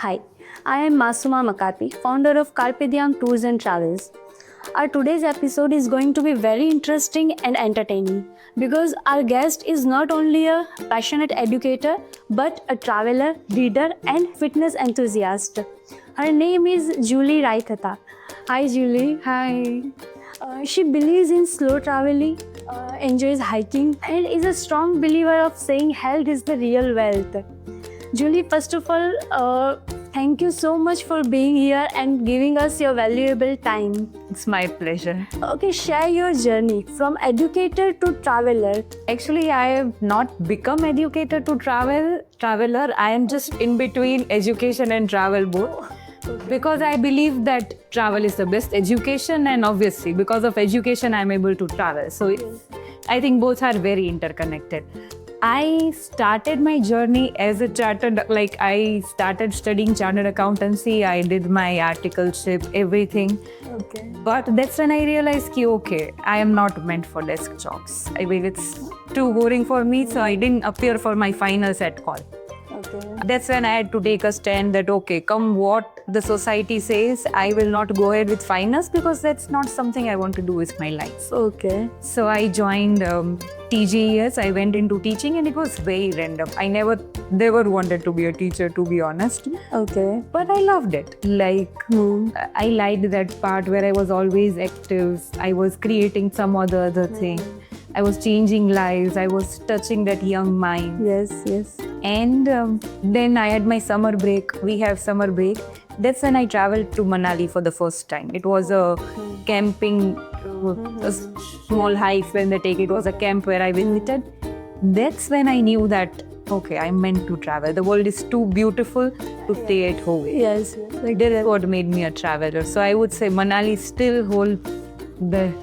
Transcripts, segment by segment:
Hi, I am Masuma Makati, founder of Carpe Diem Tours and Travels. Our today's episode is going to be very interesting and entertaining because our guest is not only a passionate educator but a traveler, reader, and fitness enthusiast. Her name is Julie Raithata. Hi, Julie. Hi. She believes in slow traveling, enjoys hiking, and is a strong believer of saying health is the real wealth. Julie, first of all, thank you so much for being here and giving us your valuable time. It's my pleasure. Okay, share your journey from educator to traveler. Actually, I have not become educator to traveler. I am just in between education and travel both. Because I believe that travel is the best education, and obviously because of education I'm able to travel. So I think both are very interconnected. I started my journey as a I started studying chartered accountancy. I did my articleship, everything. Okay. But that's when I realized, I am not meant for desk jobs. I mean, it's too boring for me, so I didn't appear for my finals at call. Okay. That's when I had to take a stand that, come what the society says, I will not go ahead with finance because that's not something I want to do with my life. Okay. So I joined TGES. I went into teaching and it was very random. I never wanted to be a teacher, to be honest. Okay. But I loved it. I liked that part where I was always active. I was creating some other thing. I was changing lives. I was touching that young mind. Yes. And then I had my summer break. We have summer break. That's when I traveled to Manali for the first time. It was a camping, a small hike when they take. It was a camp where I visited. That's when I knew that, I'm meant to travel. The world is too beautiful to stay at home. Yes. That's what made me a traveler. So I would say Manali still holds the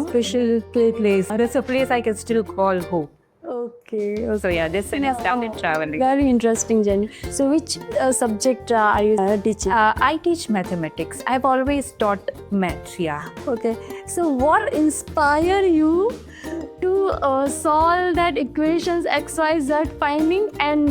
special place. That's a place I can still call home. Okay. So that's when I started traveling. Very interesting journey. So which subject are you teaching? I teach mathematics. I've always taught maths, Okay. So what inspired you to solve that equations X, Y, Z finding and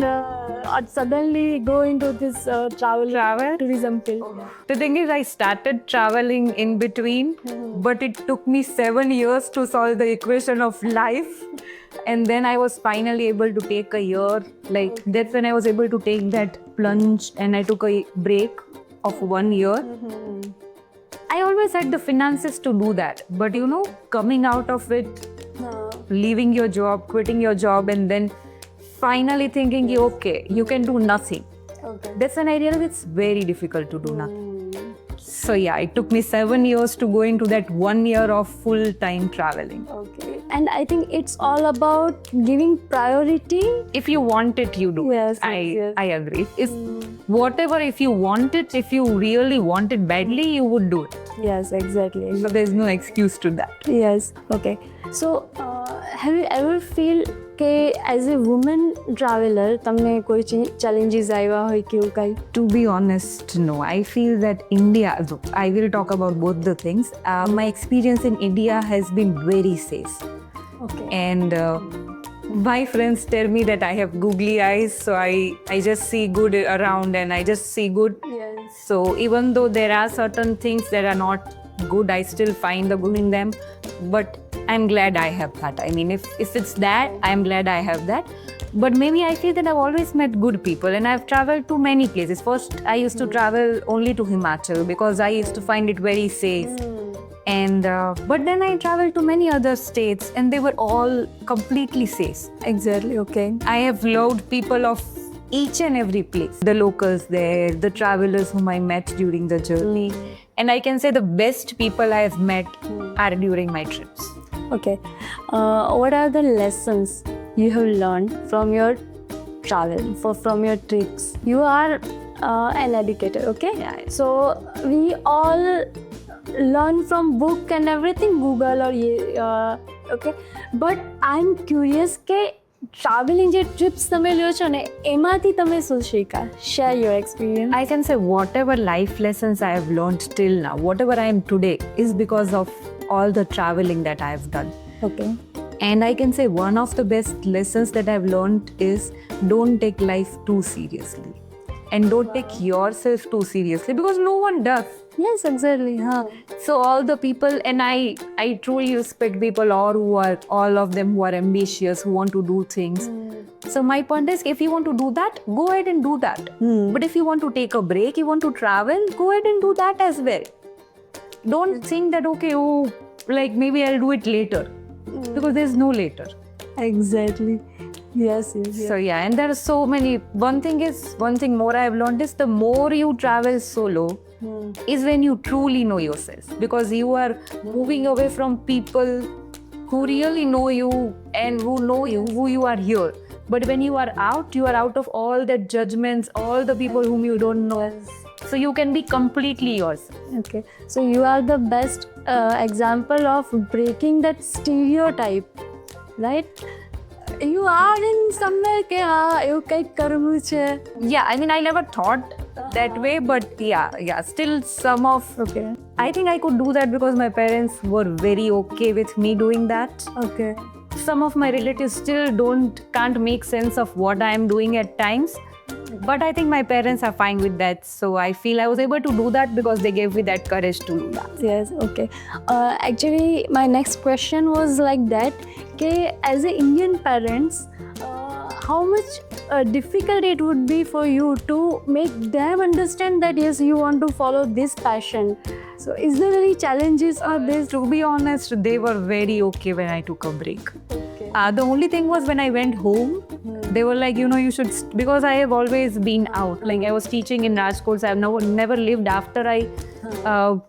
suddenly go into this travel tourism field? The thing is, I started traveling in between, but it took me 7 years to solve the equation of life. And then I was finally able to take a year. That's when I was able to take that plunge and I took a break of 1 year. I always had the finances to do that. But coming out of it, leaving your job, quitting your job, and then finally thinking, you can do nothing. Okay. That's when I realized it's very difficult to do nothing. So it took me 7 years to go into that 1 year of full-time traveling. Okay. And I think it's all about giving priority. If you want it, you do. Yes. I agree. If you want it, if you really want it badly, you would do it. Yes, exactly. So there's no excuse to that. Yes. Okay. So have you ever feel કે as a woman traveller તમને કોઈ challenges આવ્યા હોય કે એવું કાંઈ? To be honest, no. I feel that India, I will talk about both the things. My experience in India has been very safe. Okay. And my friends tell me that I have googly eyes, so I just see good around and I just see good. Yes. So even though there are certain things that are not good, I still find the good in them. But I'm glad I have that. I mean, if it's that, I'm glad I have that. But maybe I feel that I've always met good people and I've traveled to many places. First, I used to travel only to Himachal because I used to find it very safe. And but then I traveled to many other states and they were all completely safe. Exactly. Okay. I have loved people of each and every place. The locals there, the travelers whom I met during the journey. And I can say the best people I have met are during my trips. Okay. What are the lessons you have learned from your travel, from your trips? You are an educator, okay? Yeah. So we all learn from book and everything, Google or okay. But I'm curious કે travelling જે trips તમે લ્યો છો ને એમાંથી તમે શું શીખા? Share your experience. I can say whatever life lessons I have learned till now, whatever I am today, is because of all the traveling that I have done. Okay. And I can say one of the best lessons that I've learned is don't take life too seriously. and don't take yourself too seriously because no one does. Yes, exactly. Huh. So all the people, and I truly respect people, all of them who are ambitious, who want to do things. So my point is, if you want to do that, go ahead and do that. But if you want to take a break, you want to travel, go ahead and do that as well. Don't think that, okay, oh, like maybe I'll do it later. Because there's no later. Exactly. Yes. So yeah, and there are so many. One thing more I've learned is the more you travel solo is when you truly know yourself, because you are moving away from people who really know you and who know you, who you are here. But when you are out of all the judgments, all the people whom you don't know. So you can be completely yourself. Okay. So you are the best example of breaking that stereotype, right? You are in somewhere કે એવું કંઈક કરવું છે. Yeah, I mean, I never thought that way, but yeah, still some of. Okay. I think I could do that because my parents were very okay with me doing that. Okay. Some of my relatives still can't make sense of what I am doing at times. But I think my parents are fine with that. So I feel I was able to do that because they gave me that courage to do that. Yes, okay. Actually, my next question was like that, as a Indian parents, how much difficult it would be for you to make them understand that yes, you want to follow this passion. So is there any challenges or this? To be honest, they were very okay when I took a break. Okay. The only thing was when I went home, they were like, you should, because I have always been out. Like I was teaching in Rajkot, so I have never lived after I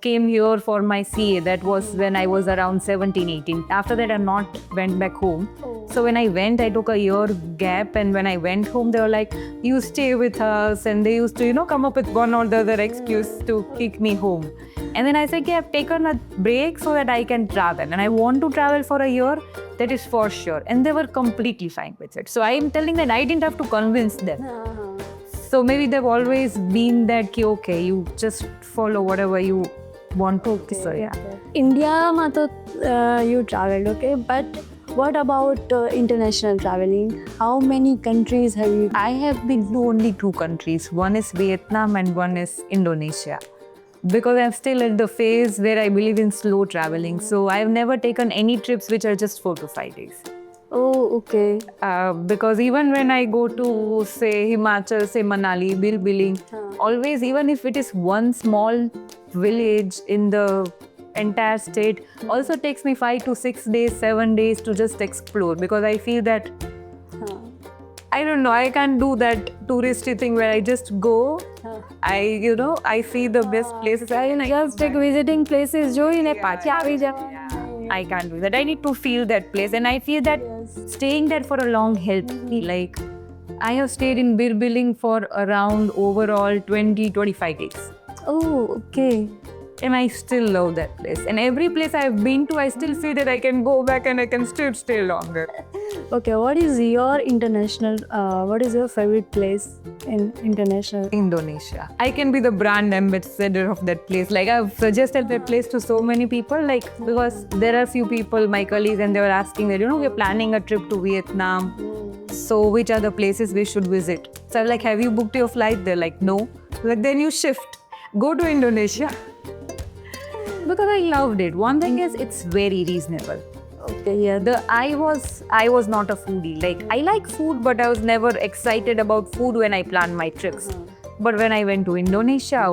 came here for my CA. That was when I was around 17, 18. After that, I not went back home. So when I went, I took a year gap, and when I went home, they were like, you stay with us, and they used to, come up with one or the other excuse to kick me home. And then I said, I've taken a break so that I can travel, and I want to travel for a year, that is for sure. And they were completely fine with it. So I am telling that I didn't have to convince them. So maybe they've always been that, okay, you just follow whatever you want to. Okay, so yeah. India, you traveled, okay, but what about international traveling? How many countries have you? I have been to only 2 countries. One is Vietnam and one is Indonesia. Because I'm still at the phase where I believe in slow traveling. So I've never taken any trips which are just 4 to 5 days. Oh, okay. Because even when I go to, say, Himachal, say Manali, Bilbiling, always, even if it is one small village in the entire state, also takes me 5 to 6 days, 7 days to just explore, because I feel that I don't know, I can't do that touristy thing where I just go, I see the best places. I Just take visiting places, join a party. I can't do that. I need to feel that place, and I feel that staying there for a long helps me. Like, I have stayed in Birbiling for around overall 20-25 days. Oh, okay. And I still love that place. And every place I've been to, I still feel that I can go back and I can still stay longer. Okay, what is your favorite place in international? Indonesia. I can be the brand ambassador of that place. Like, I've suggested that place to so many people, like, because there are few people, my colleagues, and they were asking that, we're planning a trip to Vietnam. So which are the places we should visit? So I'm like, have you booked your flight? They're like, no. Like, then you shift. Go to Indonesia. Because I loved it. One thing is, it's very reasonable. Okay, yeah. I was not a foodie. Like, I like food, but I was never excited about food when I planned my trips. But when I went to Indonesia,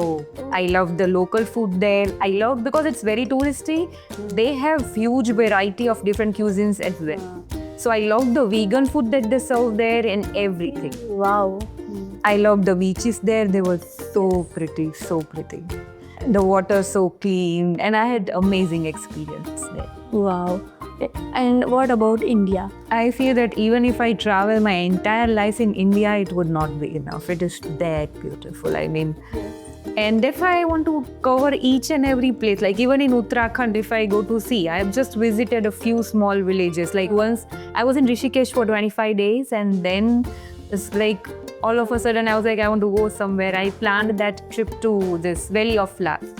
I loved the local food there. I loved, because it's very touristy, they have huge variety of different cuisines as well. So I loved the vegan food that they serve there and everything. Wow. I loved the beaches there. They were so pretty, so pretty. The water so clean, and I had amazing experience there. Wow. And what about India? I feel that even if I travel my entire life in India, it would not be enough. It is that beautiful. I mean, and if I want to cover each and every place, like even in Uttarakhand, if I go to see, I have just visited a few small villages. Like once I was in Rishikesh for 25 days, and then it's like all of a sudden I was like, I want to go somewhere. I planned that trip to this Valley of Flowers,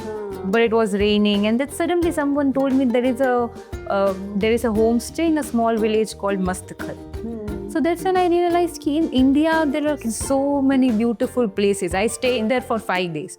but it was raining, and then suddenly someone told me there is a homestay in a small village called Mastakhal. So that's when I realized that in India there are so many beautiful places. I stayed there for 5 days.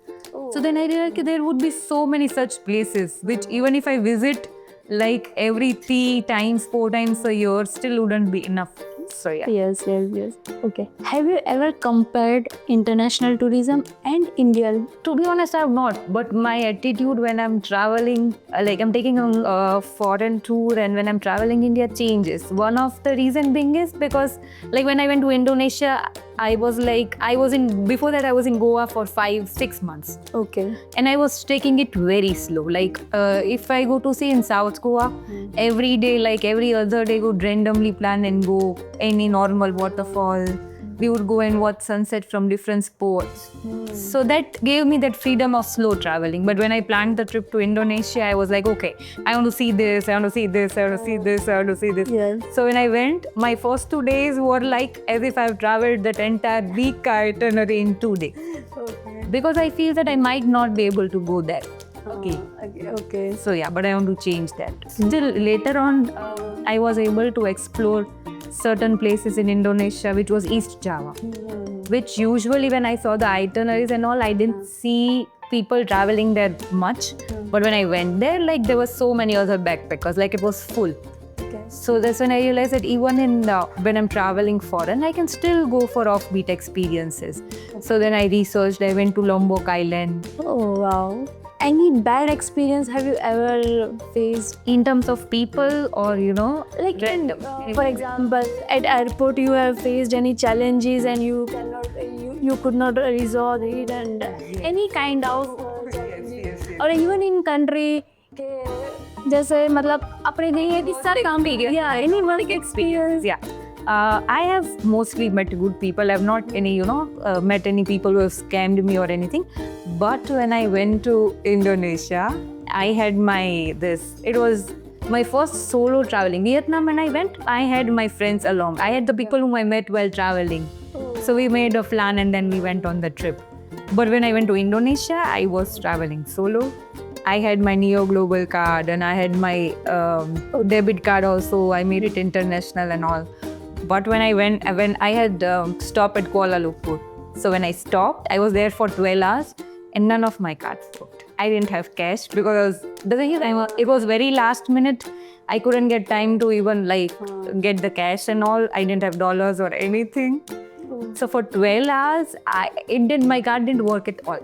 So then I realized that there would be so many such places which even if I visit like every 3 times, 4 times a year, still wouldn't be enough. So yeah. Yes. Okay. Have you ever compared international tourism and Indian? To be honest, I have not. But my attitude when I'm traveling, like I'm taking a foreign tour and when I'm traveling India changes. One of the reason being is because like when I went to Indonesia, before that I was in Goa for 5-6 months. Okay. And I was taking it very slow. Like if I go to say in South Goa, every day, like every other day, would randomly plan and go any normal waterfall. We would go and watch sunset from different spots. So that gave me that freedom of slow traveling. But when I planned the trip to Indonesia, I was like, okay, I want to see this, I want to see this, I want to see this, I want to see this. Yes. So when I went, my first 2 days were like as if I've traveled that entire week itinerary in 2 days. Okay. Because I feel that I might not be able to go there. Okay. So yeah, but I want to change that. Still later on, I was able to explore certain places in Indonesia, which was East Java, which usually when I saw the itineraries and all, I didn't see people traveling there much. But when I went there, like there were so many other backpackers, like it was full. Okay. So that's when I realized that even when I'm traveling foreign, I can still go for offbeat experiences. So then I researched, I went to Lombok Island. Oh wow. Any bad experience have you ever faced? In terms of people or, Like, random. for example, at airport you have faced any challenges and you could not resolve it, and any kind of challenges. Or even in country, जैसे मतलब अपने लिए किस्सा काम yeah, any work experience. Yeah. I have mostly met good people. I've not met any people who have scammed me or anything. But when I went to Indonesia, I had it was my first solo traveling. Vietnam, when I went, I had my friends along. I had the people whom I met while traveling. So we made a plan and then we went on the trip. But when I went to Indonesia, I was traveling solo. I had my Neo Global card and I had my debit card also. I made it international and all. But when I had stopped at Kuala Lumpur. So when I stopped, I was there for 12 hours and none of my cards worked. I didn't have cash because the thing is, it was very last minute. I couldn't get time to even get the cash and all. I didn't have dollars or anything. So for 12 hours, my card didn't work at all.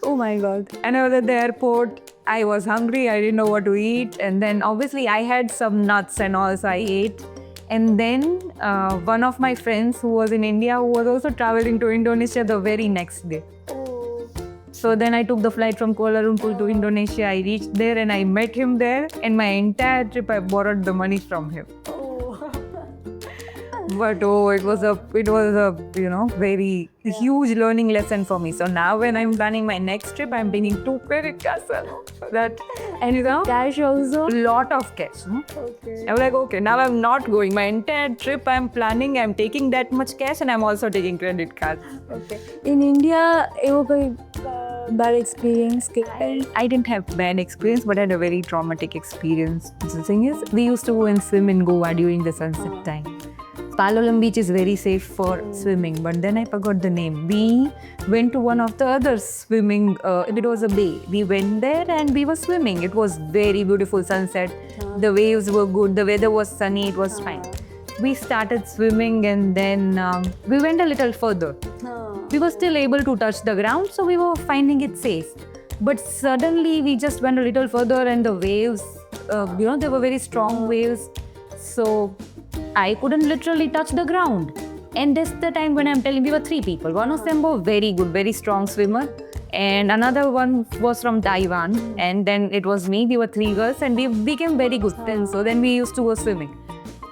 Oh my God. And I was at the airport. I was hungry. I didn't know what to eat. And then obviously I had some nuts and all, so I ate. And then one of my friends who was in India, who was also traveling to Indonesia the very next day. So then I took the flight from Kuala Lumpur to Indonesia. I reached there and I met him there. And my entire trip, I borrowed the money from him. But it was a very huge learning lesson for me. So now when I'm planning my next trip, I'm bringing 2 credit cards along for that. And Cash also? lot of cash. Okay. I was like, okay, now I'm not going. My entire trip I'm planning, I'm taking that much cash and I'm also taking credit cards. Okay. In India, एवो कोई bad experience? I didn't have bad experience, but I had a very traumatic experience. The thing is, we used to go and swim in Goa during the sunset time. Palolem beach is very safe for swimming, but then I forgot the name. We went to one of the other swimming, it was a bay. We went there and we were swimming. It was very beautiful sunset. The waves were good, the weather was sunny, it was fine. We started swimming and then we went a little further. We were still able to touch the ground, so we were finding it safe. But suddenly we just went a little further and the waves, there were very strong waves. So I couldn't literally touch the ground. And that's the time when I'm telling, we were 3 people. One of them was very good, very strong swimmer. And another one was from Taiwan. And then it was me, we were 3 girls and we became very good friends. So then we used to go swimming.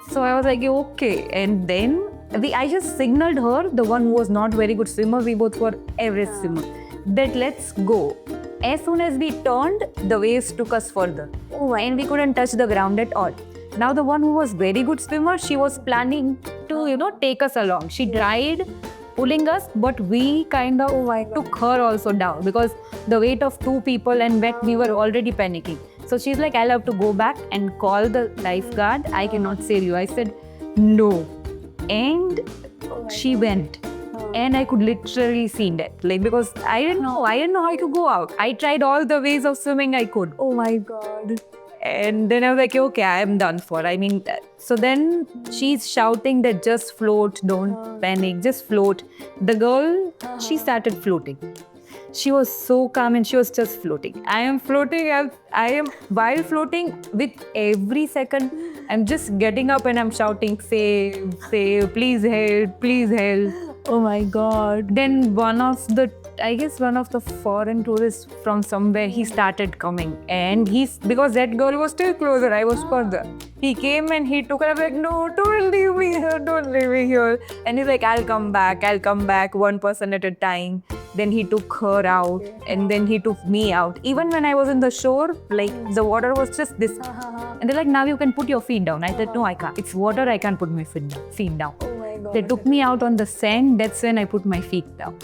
So I was like, okay. And then I just signaled her, the one who was not very good swimmer, we both were average swimmer, that let's go. As soon as we turned, the waves took us further. And we couldn't touch the ground at all. Now the one who was very good swimmer, she was planning to, take us along. She tried pulling us, but we kind of took her also down because the weight of 2 people and we were already panicking. So she's like, I'll have to go back and call the lifeguard. I cannot save you. I said, no. and she went. And I could literally see that, like, because I didn't know how to go out. I tried all the ways of swimming I could. Oh my God. And then I was like, okay, I am done for. I mean, so then she's shouting that just float, don't panic, just float. The girl, she started floating. She was so calm and she was just floating. I am floating. I am while floating, with every second, I'm just getting up and I'm shouting, save, save, please help, please help. Oh my God. Then one of the foreign tourists from somewhere, he started coming, and because that girl was still closer, I was further. He came and he took her. I was like, no, don't leave me here, don't leave me here. And he's like, I'll come back, one person at a time. Then he took her out, and then he took me out. Even when I was in the shore, like the water was just this. And they're like, now you can put your feet down. I said, no, I can't. It's water, I can't put my feet down. Oh my God. They took me out on the sand. That's when I put my feet down.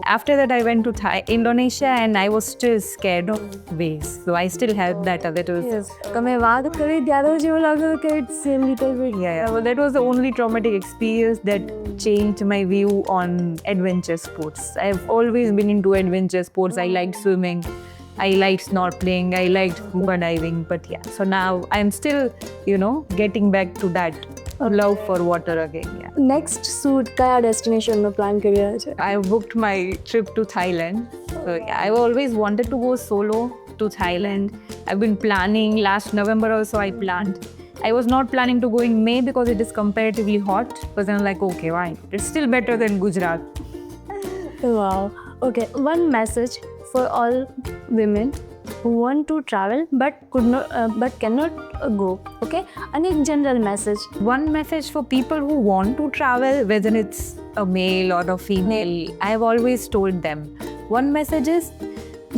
After that, I went to Indonesia, and I was still scared of waves. So I still had that a little. Yes. તમે વાત કરી ત્યારે જ એવું લાગ્યું કે it's a little bit. Yeah. Well, that was the only traumatic experience that changed my view on adventure sports. I've always been into adventure sports. I liked swimming. I liked snorkeling. I liked scuba diving. But yeah, so now I'm still, getting back to that love for water again. Yeah. Next shoot કયા ડેસ્ટિનેશનનો plan કરી રહ્યા છે? I booked my trip to Thailand. So yeah, I've always wanted to go solo to Thailand. I've been planning. Last November also I planned. I was not planning to go in May because it is comparatively hot. But then I'm like, okay, why? It's still better than Gujarat. Wow. Okay, one message for all women who want to travel but cannot go. Okay, and a general message. One message for people who want to travel, whether it's a male or a female, I've always told them, one message is,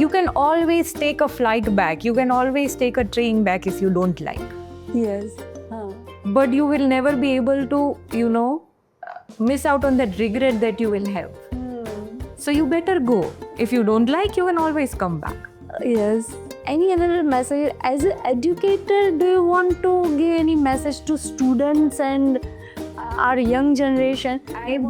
you can always take a flight back. You can always take a train back if you don't like. Yes. But you will never be able to, miss out on that regret that you will have. So you better go. If you don't like, you can always come back. Yes. Any other message? As an educator, do you want to give any message to students and our young generation?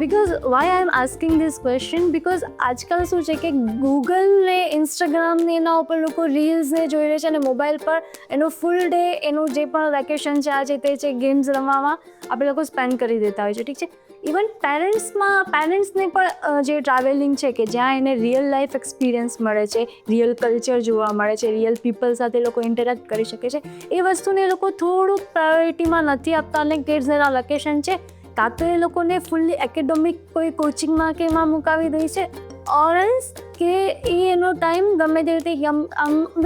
Because why I'm asking this question? Because આજકાલ શું છે કે Google ને Instagram ને એના ઉપર લોકો reels ને જોઈ રહે છે અને મોબાઈલ પર એનો ફૂલ ડે એનું જે પણ વેકેશન છે આ છે તે છે ગેમ્સ રમવામાં આપણે લોકો સ્પેન્ડ કરી દેતા હોય છે. ઠીક છે, ઇવન પેરેન્ટ્સને પણ જે ટ્રાવેલિંગ છે કે જ્યાં એને રિયલ લાઈફ એક્સપિરિયન્સ મળે છે, રિયલ કલ્ચર જોવા મળે છે, રિયલ પીપલ સાથે લોકો ઇન્ટરેક્ટ કરી શકે છે, એ વસ્તુને એ લોકો થોડુંક પ્રાયોરિટીમાં નથી આપતા અને કિડ્સના વેકેશન છે કાં તો એ લોકોને ફૂલ્લી એકેડેમિક કોઈ કોચિંગમાં કે એમાં મુકાવી દે છે, ઓર એલ્સ કે એ એનો ટાઈમ ગમે તે રીતે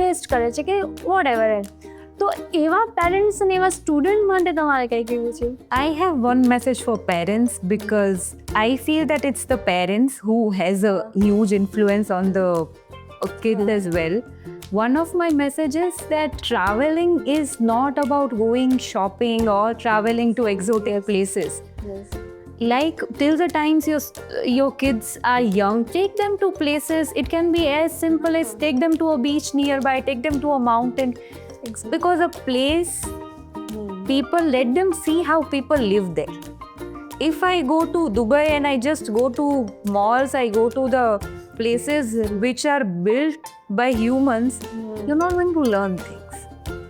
વેસ્ટ કરે છે કે વોટ એવર એલ્સ. તો એવા પેરેન્ટ્સ અને એવા સ્ટુડન્ટ માટે તમારે કંઈ કહેવું છે? I have one message for parents, because I feel that it's the parents who has a huge influence on the kids as well. One of my messages that traveling is not about going shopping or traveling to exotic places. Yes. Like, till the times your kids are young, take them to places. It can be as simple as take them to a beach nearby, take them to a mountain. Because a place, people, let them see how people live there. If I go to Dubai and I just go to malls, I go to the places which are built by humans, you're not going to learn things.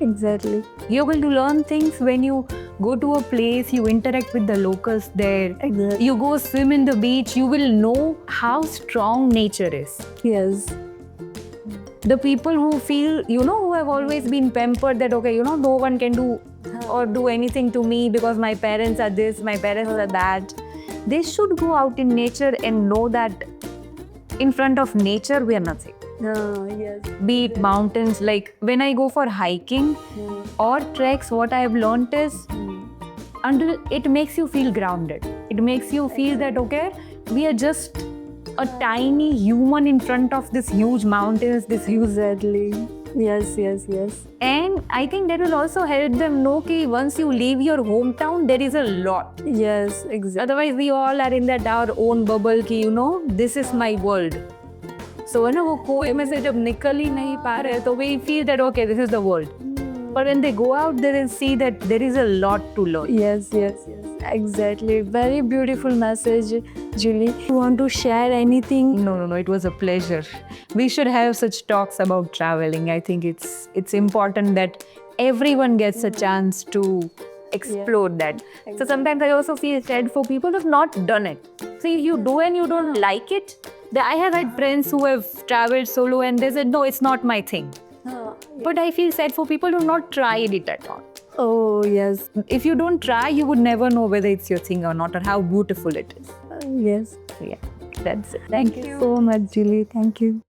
Exactly. You're going to learn things when you go to a place, you interact with the locals there. Exactly. You go swim in the beach, you will know how strong nature is. Yes. The people who feel, who have always been pampered that, okay, no one can do or do anything to me because my parents are this, my parents are that. They should go out in nature and know that in front of nature, we are nothing. Yes. Be it mountains, like when I go for hiking or treks, what I have learnt is, until it makes you feel grounded. It makes you feel that, okay, we are just a tiny human in front of this huge mountains, this huge. Exactly. Yes. And I think that will also help them know that once you leave your hometown, there is a lot. Yes, exactly. Otherwise, we all are in that our own bubble ki, this is my world. So when वो कोई में से जब निकल ही नहीं पा रहे, तो we feel that, okay, this is the world. But when they go out there and see that there is a lot to learn. Yes. Exactly. Very beautiful message, Julie. You want to share anything? No. It was a pleasure. We should have such talks about traveling. I think it's important that everyone gets a chance to explore that. So sometimes I also feel sad for people who've not done it. See, if you do and you don't like it, I have had friends who have traveled solo and they said, no, it's not my thing. But I feel sad for people who've not tried it at all. Oh, yes. If you don't try, you would never know whether it's your thing or not or how beautiful it is. Yes. Yeah, that's it. Thank you so much, Julie. Thank you.